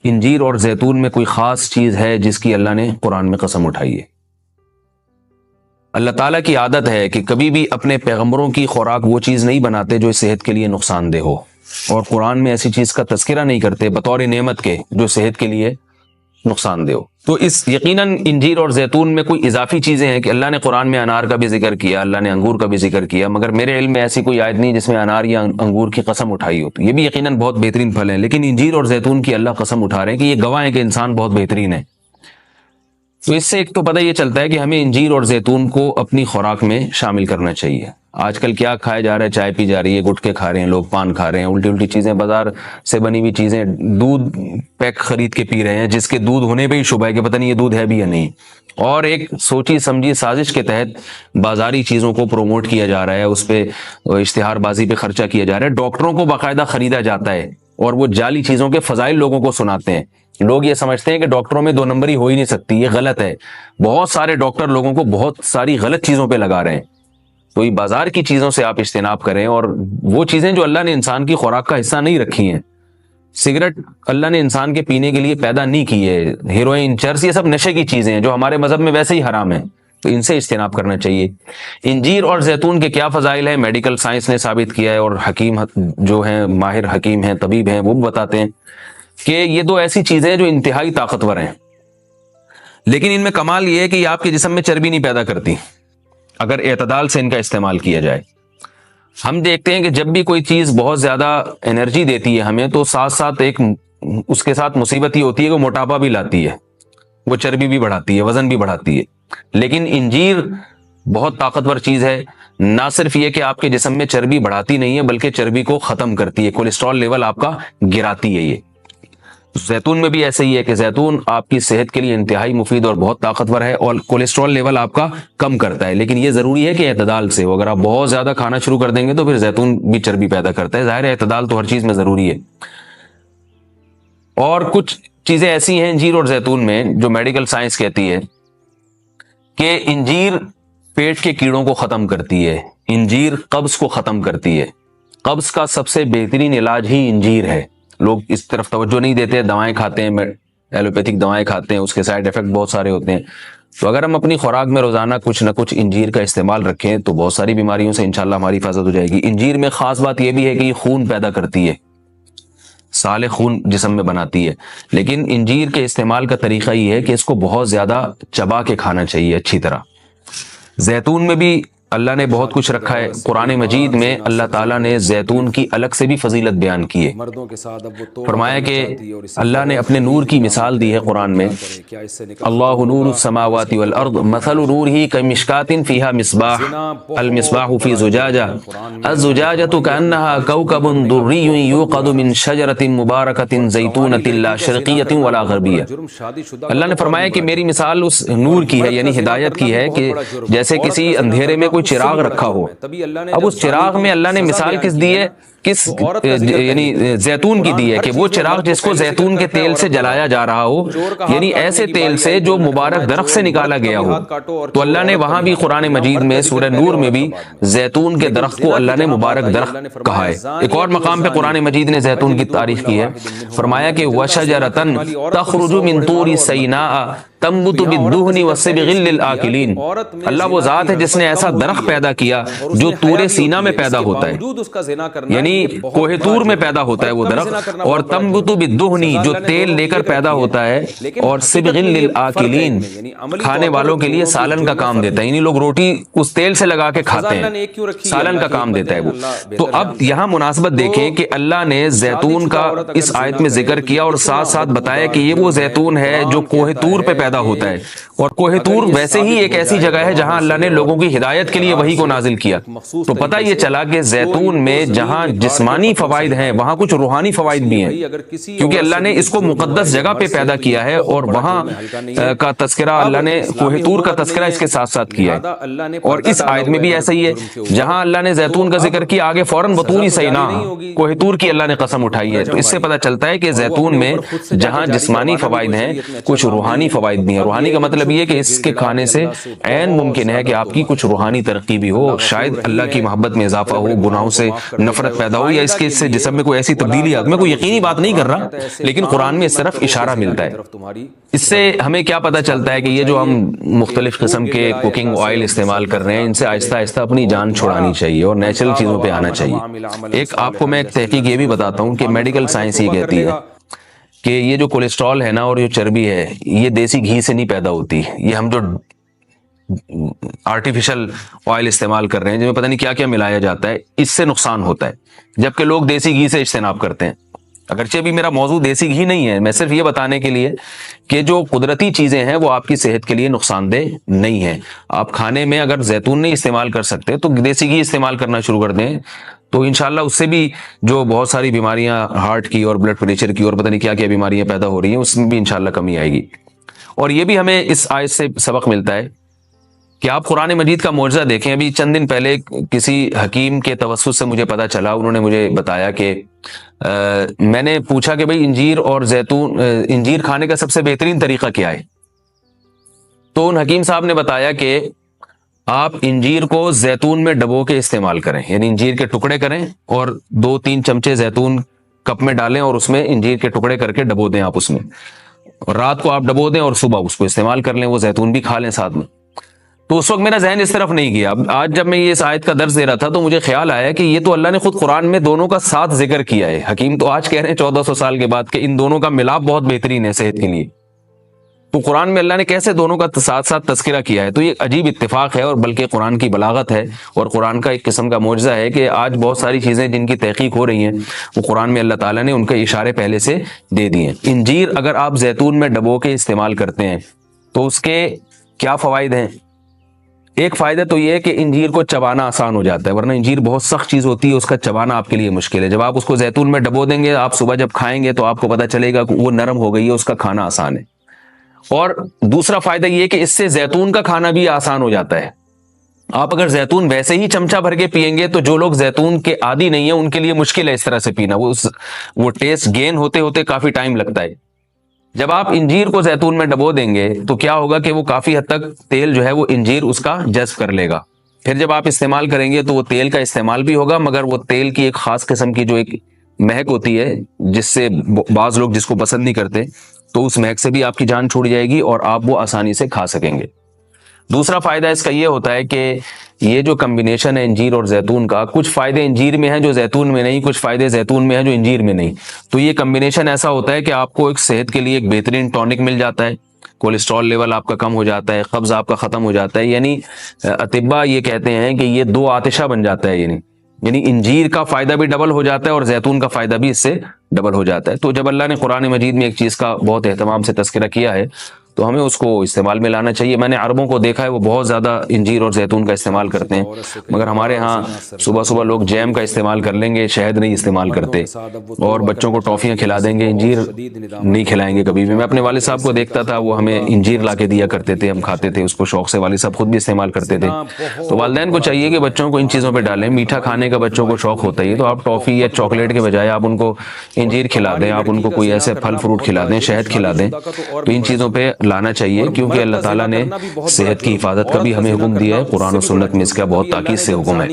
انجیر اور زیتون میں کوئی خاص چیز ہے جس کی اللہ نے قرآن میں قسم اٹھائی ہے؟ اللہ تعالیٰ کی عادت ہے کہ کبھی بھی اپنے پیغمبروں کی خوراک وہ چیز نہیں بناتے جو صحت کے لیے نقصان دہ ہو، اور قرآن میں ایسی چیز کا تذکرہ نہیں کرتے بطور نعمت کے جو صحت کے لیے نقصان دہ ہو۔ تو اس یقیناً انجیر اور زیتون میں کوئی اضافی چیزیں ہیں کہ اللہ نے قرآن میں انار کا بھی ذکر کیا، اللہ نے انگور کا بھی ذکر کیا، مگر میرے علم میں ایسی کوئی آیت نہیں جس میں انار یا انگور کی قسم اٹھائی ہو۔ تو یہ بھی یقیناً بہت بہترین پھل ہیں، لیکن انجیر اور زیتون کی اللہ قسم اٹھا رہے ہیں کہ یہ گواہ ہیں کہ انسان بہت بہترین ہے۔ تو اس سے ایک تو پتہ یہ چلتا ہے کہ ہمیں انجیر اور زیتون کو اپنی خوراک میں شامل کرنا چاہیے۔ آج کل کیا کھایا جا رہا ہے؟ چائے پی جا رہی ہے، گٹکے کھا رہے ہیں لوگ، پان کھا رہے ہیں، الٹی الٹی چیزیں، بازار سے بنی ہوئی چیزیں، دودھ پیک خرید کے پی رہے ہیں جس کے دودھ ہونے پہ ہی شبہ ہے کہ پتہ نہیں یہ دودھ ہے بھی یا نہیں، اور ایک سوچی سمجھی سازش کے تحت بازاری چیزوں کو پروموٹ کیا جا رہا ہے، اس پہ اشتہار بازی پہ خرچہ کیا جا رہا ہے، ڈاکٹروں کو باقاعدہ خریدا جاتا ہے اور وہ جعلی چیزوں کے فضائل لوگوں کو سناتے ہیں۔ لوگ یہ سمجھتے ہیں کہ ڈاکٹروں میں 2 نمبری ہو ہی نہیں سکتی، یہ غلط ہے۔ بہت سارے ڈاکٹر لوگوں کو بہت ساری غلط چیزوں پہ لگا رہے ہیں۔ تو یہ بازار کی چیزوں سے آپ اجتناب کریں، اور وہ چیزیں جو اللہ نے انسان کی خوراک کا حصہ نہیں رکھی ہیں، سگریٹ اللہ نے انسان کے پینے کے لیے پیدا نہیں کی ہے، ہیروئن، چرس، یہ سب نشے کی چیزیں ہیں جو ہمارے مذہب میں ویسے ہی حرام ہیں، تو ان سے اجتناب کرنا چاہیے۔ انجیر اور زیتون کے کیا فضائل ہیں؟ میڈیکل سائنس نے ثابت کیا ہے، اور حکیم جو ہیں، ماہر حکیم ہیں، طبیب ہیں، وہ بھی بتاتے ہیں کہ یہ 2 ایسی چیزیں ہیں جو انتہائی طاقتور ہیں، لیکن ان میں کمال یہ ہے کہ یہ آپ کے جسم میں چربی نہیں پیدا کرتی اگر اعتدال سے ان کا استعمال کیا جائے۔ ہم دیکھتے ہیں کہ جب بھی کوئی چیز بہت زیادہ انرجی دیتی ہے ہمیں، تو ساتھ ساتھ ایک اس کے ساتھ مصیبت ہی ہوتی ہے کہ وہ موٹاپا بھی لاتی ہے، وہ چربی بھی بڑھاتی ہے، وزن بھی بڑھاتی ہے۔ لیکن انجیر بہت طاقتور چیز ہے، نہ صرف یہ کہ آپ کے جسم میں چربی بڑھاتی نہیں ہے بلکہ چربی کو ختم کرتی ہے، کولیسٹرول لیول آپ کا گراتی ہے۔ یہ زیتون میں بھی ایسے ہی ہے کہ زیتون آپ کی صحت کے لیے انتہائی مفید اور بہت طاقتور ہے، اور کولیسٹرول لیول آپ کا کم کرتا ہے، لیکن یہ ضروری ہے کہ اعتدال سے ہو۔ اگر آپ بہت زیادہ کھانا شروع کر دیں گے تو پھر زیتون بھی چربی پیدا کرتا ہے، ظاہر ہے اعتدال تو ہر چیز میں ضروری ہے۔ اور کچھ چیزیں ایسی ہیں انجیر اور زیتون میں جو میڈیکل سائنس کہتی ہے کہ انجیر پیٹ کے کیڑوں کو ختم کرتی ہے، انجیر قبض کو ختم کرتی ہے، قبض کا سب سے بہترین علاج ہی انجیر ہے۔ لوگ اس طرف توجہ نہیں دیتے، دوائیں کھاتے ہیں، ایلوپیتھک دوائیں کھاتے ہیں، اس کے سائیڈ ایفیکٹ بہت سارے ہوتے ہیں۔ تو اگر ہم اپنی خوراک میں روزانہ کچھ نہ کچھ انجیر کا استعمال رکھیں تو بہت ساری بیماریوں سے انشاءاللہ ہماری حفاظت ہو جائے گی۔ انجیر میں خاص بات یہ بھی ہے کہ یہ خون پیدا کرتی ہے، سالے خون جسم میں بناتی ہے، لیکن انجیر کے استعمال کا طریقہ یہ ہے کہ اس کو بہت زیادہ چبا کے کھانا چاہیے اچھی طرح۔ زیتون میں بھی اللہ نے بہت کچھ رکھا ہے، قرآن مجید میں اللہ تعالیٰ نے زیتون کی الگ سے بھی فضیلت بیان کی ہے۔ فرمایا کہ اللہ نے اپنے نور کی مثال دی ہے قرآن میں، اللہ نور السماوات والارض مثل نورہ کمشکاۃ فیہا مصباح المصباح فی زجاجہ الزجاجۃ کأنہا کوکب دری یوقد من شجرۃ مبارکۃ زیتونۃ لا شرقیۃ ولا غربیہ۔ اللہ نے فرمایا کہ میری مثال اس نور کی ہے، یعنی ہدایت کی ہے، کہ جیسے کسی اندھیرے میں کوئی چراغ رکھا ہو، اب اس چراغ میں اللہ نے مثال کس دی ہے، یعنی زیتون کی دی ہے، کہ وہ چراغ جس کو زیتون کے تیل سے جلایا جا رہا ہو، یعنی ایسے تیل سے جو مبارک درخت سے نکالا گیا ہو۔ تو اللہ نے وہاں بھی قرآن مجید میں سورہ نور میں بھی زیتون کے درخت کو اللہ نے مبارک درخت کہا ہے۔ ایک اور مقام پہ قرآن مجید نے زیتون کی تعریف کی ہے، فرمایا کہ وَشَجَرَةً تَخْرُجُ مِن طُورِ سَيْنَاءَ تنبت بالدہن والصبغ للآکلین۔ اللہ وہ ذات ہے جس نے ایسا درخت پیدا کیا جو طور سینا میں پیدا ہوتا ہے، یعنی کوہ طور میں پیدا ہوتا ہے وہ درخت، اور تنبت بالدہن جو تیل لے کر پیدا ہوتا ہے، اور صبغ للآکلین کھانے والوں کے لیے سالن کا کام دیتا ہے، یعنی لوگ روٹی اس تیل سے لگا کے کھاتے ہیں، سالن کا کام دیتا ہے وہ۔ تو اب یہاں مناسبت دیکھیں کہ اللہ نے زیتون کا اس آیت میں ذکر کیا اور ساتھ ساتھ بتایا کہ یہ وہ زیتون ہے جو کوہ طور پہ پیدا ہوتا ہے، اور کوہ طور ویسے ہی ایک ایسی جگہ ہے جہاں اللہ نے لوگوں کی ہدایت کے لیے وحی کو نازل کیا۔ تو پتہ یہ چلا کہ زیتون میں جہاں جسمانی فوائد ہیں وہاں کچھ روحانی فوائد بھی ہیں، کیونکہ اللہ نے اس کو مقدس جگہ پہ پیدا کیا ہے، اور وہاں کا تذکرہ اللہ نے کوہ طور کا تذکرہ اس کے ساتھ ساتھ کیا ہے۔ اور اس آیت میں بھی ایسا ہی ہے، جہاں اللہ نے زیتون کا ذکر کیا آگے فوراً بطور سینا کوہ طور کی اللہ نے قسم اٹھائی ہے۔ تو اس سے پتہ چلتا ہے کہ زیتون میں جہاں جسمانی فوائد ہیں کچھ روحانی فوائد بھی ہیں۔ روحانی کا مطلب یہ کہ اس کے کھانے سے عین ممکن ہے کہ آپ کی کچھ روحانی ترقی بھی ہو، شاید اللہ کی محبت میں اضافہ ہو، گناہوں سے نفرت پیدا پیدا ہو یا اس کے سے جسم میں کوئی ایسی تبدیلی آ، میں کوئی یقینی بات نہیں کر رہا، لیکن قرآن میں اس طرف اشارہ ملتا ہے۔ اس سے ہمیں کیا پتہ چلتا ہے کہ یہ جو ہم مختلف قسم کے کوکنگ آئل استعمال کر رہے ہیں، ان سے آہستہ آہستہ اپنی جان چھڑانی چاہیے اور نیچرل چیزوں پہ آنا چاہیے۔ ایک آپ کو میں ایک تحقیق یہ بھی بتاتا ہوں کہ میڈیکل سائنس یہ کہتی ہے کہ یہ جو کولیسٹرول ہے نا اور جو چربی ہے، یہ دیسی گھی سے نہیں پیدا ہوتی، یہ ہم جو آرٹیفیشل آئل استعمال کر رہے ہیں جن میں پتہ نہیں کیا کیا ملایا جاتا ہے، اس سے نقصان ہوتا ہے، جبکہ لوگ دیسی گھی سے اجتناب کرتے ہیں۔ اگرچہ بھی میرا موضوع دیسی گھی نہیں ہے، میں صرف یہ بتانے کے لیے کہ جو قدرتی چیزیں ہیں وہ آپ کی صحت کے لیے نقصان دہ نہیں ہیں۔ آپ کھانے میں اگر زیتون نہیں استعمال کر سکتے تو دیسی گھی استعمال کرنا شروع کر دیں، تو انشاءاللہ اس سے بھی جو بہت ساری بیماریاں ہارٹ کی اور بلڈ پریشر کی اور پتہ نہیں کیا کیا بیماریاں پیدا ہو رہی ہیں، اس میں بھی انشاءاللہ کمی آئے گی۔ اور یہ بھی ہمیں اس آیت سے سبق ملتا ہے کہ آپ قرآن مجید کا معجزہ دیکھیں۔ ابھی چند دن پہلے کسی حکیم کے توسط سے مجھے پتا چلا، انہوں نے مجھے بتایا کہ میں نے پوچھا کہ بھئی انجیر اور زیتون، انجیر کھانے کا سب سے بہترین طریقہ کیا ہے؟ تو ان حکیم صاحب نے بتایا کہ آپ انجیر کو زیتون میں ڈبو کے استعمال کریں، یعنی انجیر کے ٹکڑے کریں اور 2-3 چمچے زیتون کپ میں ڈالیں اور اس میں انجیر کے ٹکڑے کر کے ڈبو دیں آپ اس میں، اور رات کو آپ ڈبو دیں اور صبح اس کو استعمال کر لیں، وہ زیتون بھی کھا لیں ساتھ میں۔ تو اس وقت میرا ذہن اس طرف نہیں گیا۔ اب آج جب میں یہ اس آیت کا درس دے رہا تھا تو مجھے خیال آیا کہ یہ تو اللہ نے خود قرآن میں دونوں کا ساتھ ذکر کیا ہے۔ حکیم تو آج کہہ رہے ہیں 1400 سال کے بعد کہ ان دونوں کا ملاپ بہت بہترین ہے صحت کے لیے، تو قرآن میں اللہ نے کیسے دونوں کا ساتھ ساتھ تذکرہ کیا ہے؟ تو یہ عجیب اتفاق ہے، اور بلکہ قرآن کی بلاغت ہے اور قرآن کا ایک قسم کا معجزہ ہے کہ آج بہت ساری چیزیں جن کی تحقیق ہو رہی ہیں وہ قرآن میں اللہ تعالیٰ نے ان کے اشارے پہلے سے دے دیے ہیں۔ انجیر اگر آپ زیتون میں ڈبو کے استعمال کرتے ہیں تو اس کے کیا فوائد ہیں؟ ایک فائدہ تو یہ ہے کہ انجیر کو چبانا آسان ہو جاتا ہے، ورنہ انجیر بہت سخت چیز ہوتی ہے، اس کا چبانا آپ کے لیے مشکل ہے۔ جب آپ اس کو زیتون میں ڈبو دیں گے، آپ صبح جب کھائیں گے تو آپ کو پتہ چلے گا کہ وہ نرم ہو گئی ہے، اس کا کھانا آسان ہے۔ اور دوسرا فائدہ یہ کہ اس سے زیتون کا کھانا بھی آسان ہو جاتا ہے۔ آپ اگر زیتون ویسے ہی چمچہ بھر کے پیئیں گے تو جو لوگ زیتون کے عادی نہیں ہیں ان کے لیے مشکل ہے اس طرح سے پینا، وہ ٹیسٹ گین ہوتے ہوتے کافی ٹائم لگتا ہے۔ جب آپ انجیر کو زیتون میں ڈبو دیں گے تو کیا ہوگا کہ وہ کافی حد تک تیل جو ہے وہ انجیر اس کا جذب کر لے گا، پھر جب آپ استعمال کریں گے تو وہ تیل کا استعمال بھی ہوگا، مگر وہ تیل کی ایک خاص قسم کی جو ایک مہک ہوتی ہے جس سے بعض لوگ جس کو پسند نہیں کرتے، تو اس مہک سے بھی آپ کی جان چھوٹ جائے گی اور آپ وہ آسانی سے کھا سکیں گے۔ دوسرا فائدہ اس کا یہ ہوتا ہے کہ یہ جو کمبینیشن ہے انجیر اور زیتون کا، کچھ فائدے انجیر میں ہیں جو زیتون میں نہیں، کچھ فائدے زیتون میں ہیں جو انجیر میں نہیں، تو یہ کمبینیشن ایسا ہوتا ہے کہ آپ کو ایک صحت کے لیے ایک بہترین ٹونک مل جاتا ہے، کولیسٹرول لیول آپ کا کم ہو جاتا ہے، قبض آپ کا ختم ہو جاتا ہے، یعنی اطباء یہ کہتے ہیں کہ یہ دو آتشہ بن جاتا ہے، یعنی انجیر کا فائدہ بھی ڈبل ہو جاتا ہے اور زیتون کا فائدہ بھی اس سے ڈبل ہو جاتا ہے۔ تو جب اللہ نے قرآن مجید میں ایک چیز کا بہت اہتمام سے تذکرہ کیا ہے تو ہمیں اس کو استعمال میں لانا چاہیے۔ میں نے عربوں کو دیکھا ہے وہ بہت زیادہ انجیر اور زیتون کا استعمال کرتے ہیں، مگر ہمارے ہاں صبح صبح لوگ جیم کا استعمال کر لیں گے، شہد نہیں استعمال کرتے، اور بچوں کو ٹافیاں کھلا دیں گے، انجیر نہیں کھلائیں گے کبھی بھی۔ میں اپنے والد صاحب کو دیکھتا تھا، وہ ہمیں انجیر لا کے دیا کرتے تھے، ہم کھاتے تھے اس کو شوق سے، والد صاحب خود بھی استعمال کرتے تھے۔ تو والدین کو چاہیے کہ بچوں کو ان چیزوں پہ ڈالیں، میٹھا کھانے کا بچوں کو شوق ہوتا ہے تو آپ ٹافی یا چاکلیٹ کے بجائے آپ ان کو انجیر کھلا دیں، آپ ان کو کوئی ایسے پھل فروٹ کھلا دیں، شہد کھلا دیں، تو ان چیزوں پہ لانا چاہیے، کیونکہ اللہ تعالیٰ نے صحت کی حفاظت کا بھی ہمیں حکم دیا ہے، قرآن و سنت میں اس کا بہت تاکید سے حکم ہے۔